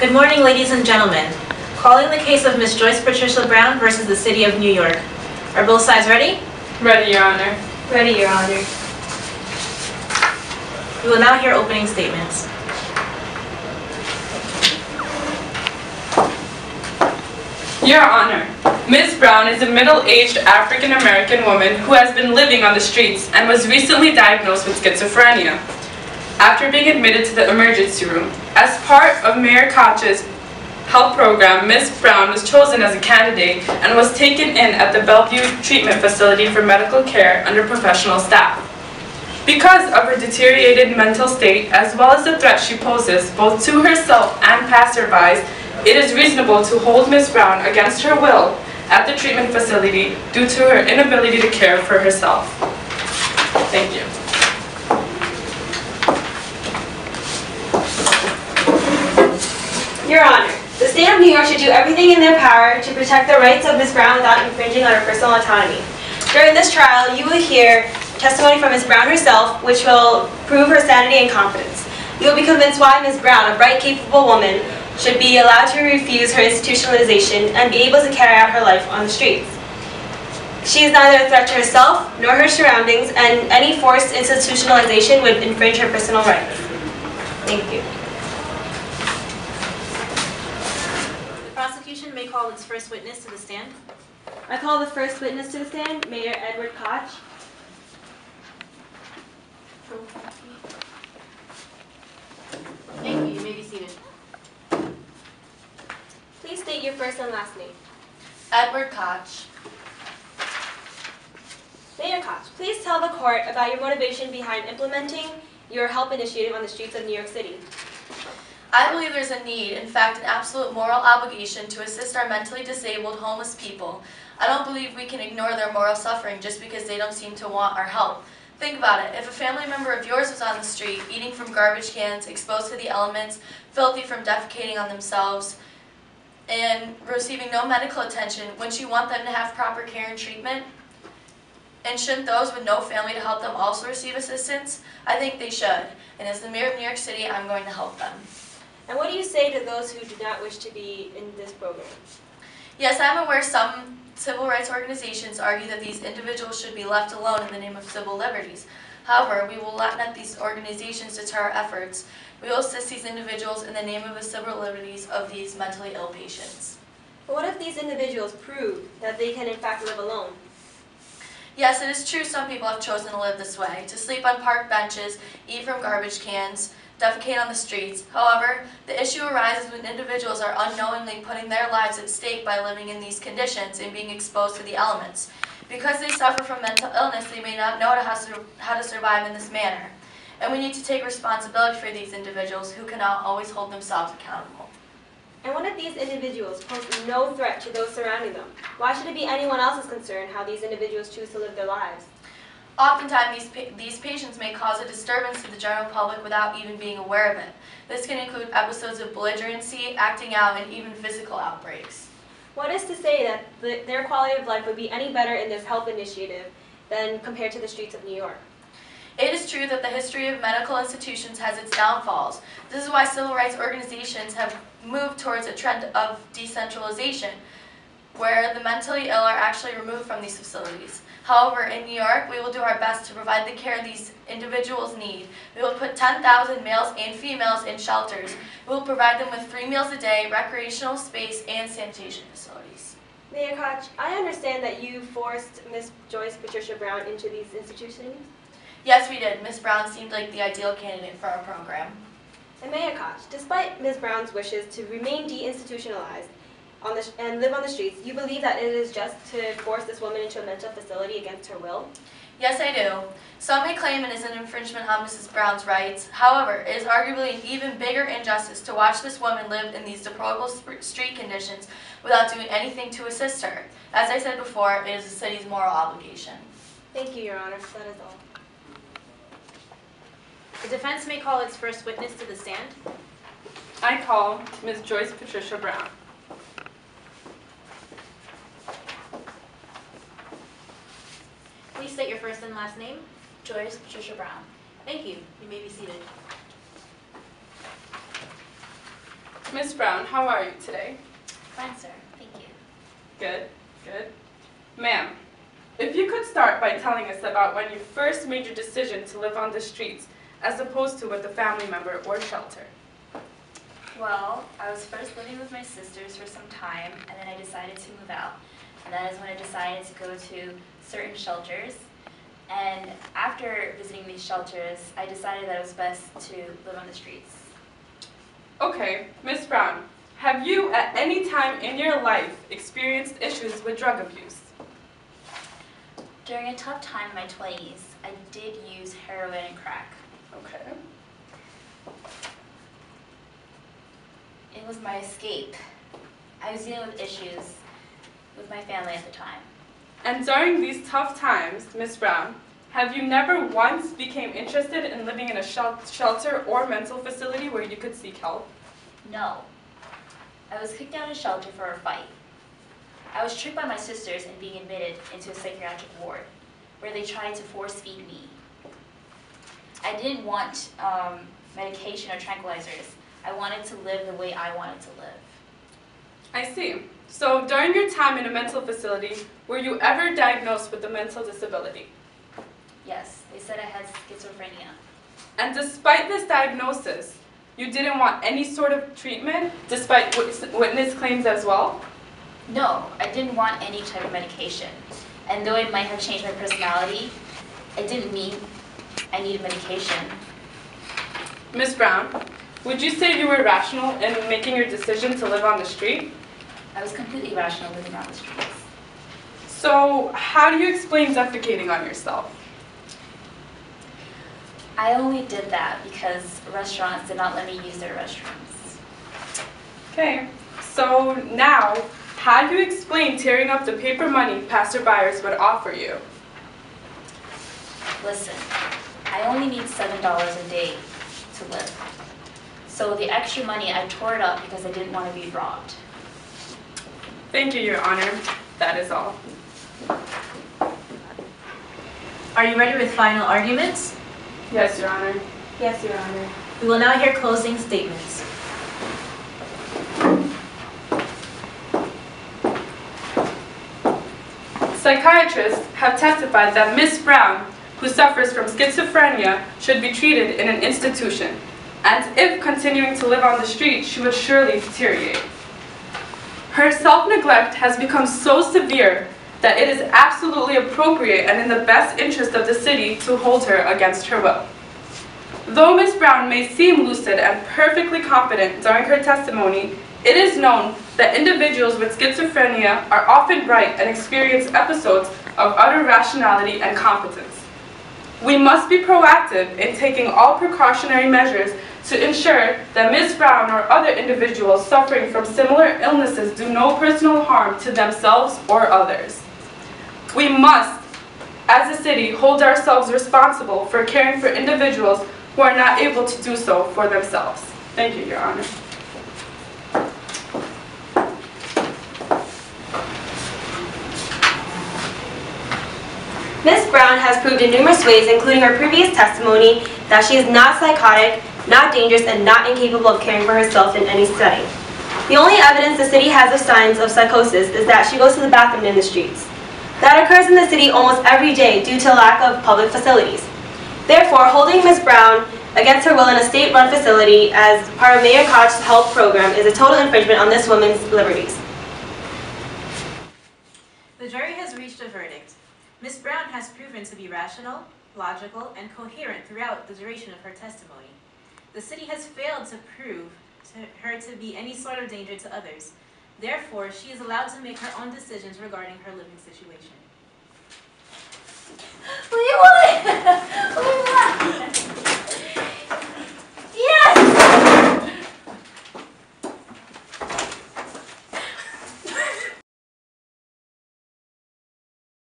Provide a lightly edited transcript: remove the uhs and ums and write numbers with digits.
Good morning, ladies and gentlemen. Calling the case of Ms. Joyce Patricia Brown versus the City of New York. Are both sides ready? Ready, Your Honor. Ready, Your Honor. We will now hear opening statements. Your Honor, Ms. Brown is a middle-aged African-American woman who has been living on the streets and was recently diagnosed with schizophrenia. After being admitted to the emergency room, as part of Mayor Koch's health program, Ms. Brown was chosen as a candidate and was taken in at the Bellevue Treatment Facility for medical care under professional staff. Because of her deteriorated mental state, as well as the threat she poses both to herself and passersby, it is reasonable to hold Ms. Brown against her will at the treatment facility due to her inability to care for herself. Thank you. Your Honor, the State of New York should do everything in their power to protect the rights of Ms. Brown without infringing on her personal autonomy. During this trial, you will hear testimony from Ms. Brown herself, which will prove her sanity and competence. You will be convinced why Ms. Brown, a bright, capable woman, should be allowed to refuse her institutionalization and be able to carry out her life on the streets. She is neither a threat to herself nor her surroundings, and any forced institutionalization would infringe her personal rights. Thank you. The prosecution may call its first witness to the stand. I call the first witness to the stand, Mayor Edward Koch. Thank you. You may be seated. Please state your first and last name. Edward Koch. Mayor Koch, please tell the court about your motivation behind implementing your help initiative on the streets of New York City. I believe there's a need, in fact an absolute moral obligation, to assist our mentally disabled homeless people. I don't believe we can ignore their moral suffering just because they don't seem to want our help. Think about it. If a family member of yours was on the street, eating from garbage cans, exposed to the elements, filthy from defecating on themselves, and receiving no medical attention, wouldn't you want them to have proper care and treatment? And shouldn't those with no family to help them also receive assistance? I think they should. And as the mayor of New York City, I'm going to help them. And what do you say to those who do not wish to be in this program? Yes, I'm aware some civil rights organizations argue that these individuals should be left alone in the name of civil liberties. However, we will not let these organizations deter our efforts. We will assist these individuals in the name of the civil liberties of these mentally ill patients. But what if these individuals prove that they can in fact live alone? Yes, it is true some people have chosen to live this way, to sleep on park benches, eat from garbage cans, defecate on the streets. However, the issue arises when individuals are unknowingly putting their lives at stake by living in these conditions and being exposed to the elements. Because they suffer from mental illness, they may not know how to survive in this manner. And we need to take responsibility for these individuals who cannot always hold themselves accountable. And what if these individuals pose no threat to those surrounding them? Why should it be anyone else's concern how these individuals choose to live their lives? Oftentimes, these patients may cause a disturbance to the general public without even being aware of it. This can include episodes of belligerency, acting out, and even physical outbreaks. What is to say that their quality of life would be any better in this help initiative than compared to the streets of New York? It is true that the history of medical institutions has its downfalls. This is why civil rights organizations have moved towards a trend of decentralization, where the mentally ill are actually removed from these facilities. However, in New York, we will do our best to provide the care these individuals need. We will put 10,000 males and females in shelters. We will provide them with 3 meals a day, recreational space, and sanitation facilities. Mayor Koch, I understand that you forced Ms. Joyce Patricia Brown into these institutions? Yes, we did. Ms. Brown seemed like the ideal candidate for our program. And Mayor Koch, despite Ms. Brown's wishes to remain deinstitutionalized and live on the streets, you believe that it is just to force this woman into a mental facility against her will? Yes, I do. Some may claim it is an infringement on Mrs. Brown's rights. However, it is arguably an even bigger injustice to watch this woman live in these deplorable street conditions without doing anything to assist her. As I said before, it is the city's moral obligation. Thank you, Your Honor. That is all. The defense may call its first witness to the stand. I call Ms. Joyce Patricia Brown. Please state your first and last name. Joyce Patricia Brown. Thank you. You may be seated. Ms. Brown, how are you today? Fine, sir. Thank you. Good, good. Ma'am, if you could start by telling us about when you first made your decision to live on the streets as opposed to with a family member or shelter. Well, I was first living with my sisters for some time, and then I decided to move out. And that is when I decided to go to certain shelters. And after visiting these shelters, I decided that it was best to live on the streets. Okay, Ms. Brown, have you at any time in your life experienced issues with drug abuse? During a tough time in my 20s, I did use heroin and crack. Okay. It was my escape. I was dealing with issues with my family at the time. And during these tough times, Ms. Brown, have you never once became interested in living in a shelter or mental facility where you could seek help? No. I was kicked out of shelter for a fight. I was tricked by my sisters and being admitted into a psychiatric ward where they tried to force feed me. I didn't want medication or tranquilizers. I wanted to live the way I wanted to live. I see. So during your time in a mental facility, were you ever diagnosed with a mental disability? Yes, they said I had schizophrenia. And despite this diagnosis, you didn't want any sort of treatment, despite witness claims as well? No, I didn't want any type of medication. And though it might have changed my personality, it didn't mean I needed medication. Ms. Brown, would you say you were rational in making your decision to live on the street? I was completely rational living on the streets. So how do you explain defecating on yourself? I only did that because restaurants did not let me use their restrooms. Okay, so now, how do you explain tearing up the paper money passerbyers would offer you? Listen, I only need $7 a day to live. So the extra money, I tore it up because I didn't want to be robbed. Thank you, Your Honor. That is all. Are you ready with final arguments? Yes, Your Honor. Yes, Your Honor. We will now hear closing statements. Psychiatrists have testified that Ms. Brown, who suffers from schizophrenia, should be treated in an institution, and if continuing to live on the street, she would surely deteriorate. Her self-neglect has become so severe that it is absolutely appropriate and in the best interest of the city to hold her against her will. Though Ms. Brown may seem lucid and perfectly competent during her testimony, it is known that individuals with schizophrenia are often bright and experience episodes of utter rationality and competence. We must be proactive in taking all precautionary measures to ensure that Ms. Brown or other individuals suffering from similar illnesses do no personal harm to themselves or others. We must, as a city, hold ourselves responsible for caring for individuals who are not able to do so for themselves. Thank you, Your Honor. Ms. Brown has proved in numerous ways, including her previous testimony, that she is not psychotic, not dangerous, and not incapable of caring for herself in any setting. The only evidence the city has of signs of psychosis is that she goes to the bathroom in the streets. That occurs in the city almost every day due to lack of public facilities. Therefore, holding Ms. Brown against her will in a state-run facility as part of Mayor Koch's health program is a total infringement on this woman's liberties. The jury has reached a verdict. Ms. Brown has proven to be rational, logical, and coherent throughout the duration of her testimony. The city has failed to prove her to be any sort of danger to others. Therefore, she is allowed to make her own decisions regarding her living situation.